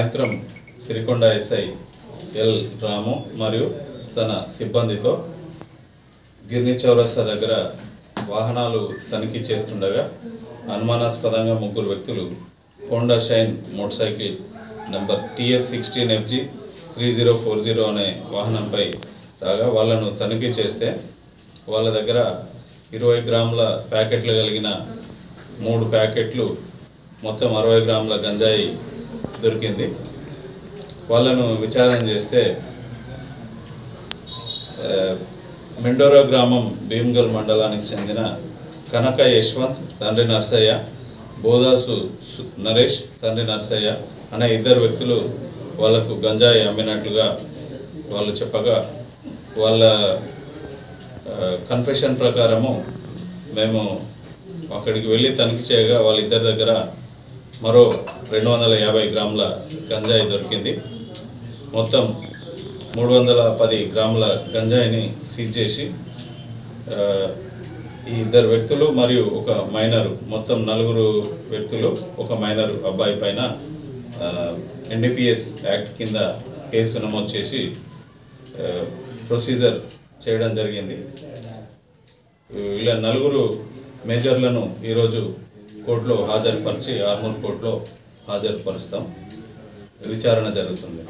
సాయంత్రం Sirikonda SI L రాము మరియు తన సిబ్బందితో గిర్ని చౌరస్తా దగ్గర వాహనాలు తనిఖీ చేస్తుండగా అనుమానాస్పదంగా ముగ్గురు వ్యక్తులు Honda shine motor cycle number TS16FG 3040 అనే వాహనంపై రాగా వాళ్ళను తనిఖీ చేస్తే వాళ్ళ దగ్గర 20 గ్రాముల ప్యాకెట్లు కలిగిన 3 ప్యాకెట్లు మొత్తం 60 గ్రాముల గంజాయి దొరికింది. వాళ్ళను విచారణ చేస్తే మెండోరా గ్రామం భీమ్గల్ మండలానికి చెందిన కనక యశ్వంత్ తండ్రి నర్సయ్య, బోదాసు నరేష్ తండ్రి నర్సయ్య అనే ఇద్దరు వ్యక్తులు వాళ్ళకు గంజాయి అమ్మినట్లుగా వాళ్ళు చెప్పగా వాళ్ళ కన్ఫెషన్ ప్రకారము మేము అక్కడికి వెళ్ళి తనిఖీ చేయగా వాళ్ళిద్దరి దగ్గర మరో 250 గ్రాముల గంజాయి దొరికింది. మొత్తం 310 గ్రాముల గంజాయిని సీజ్ చేసి ఈ ఇద్దరు వ్యక్తులు మరియు ఒక మైనరు, మొత్తం 4 వ్యక్తులు, ఒక మైనరు అబ్బాయి పైన NDPS యాక్ట్ కింద కేసు నమోదు చేసి ప్రొసీజర్ చేయడం జరిగింది. ఇలా 4 మేజర్లను ఈరోజు కోర్టులో హాజరుపరిచి ఆర్మూర్ కోర్టులో హాజరుపరుస్తాం. విచారణ జరుగుతుంది.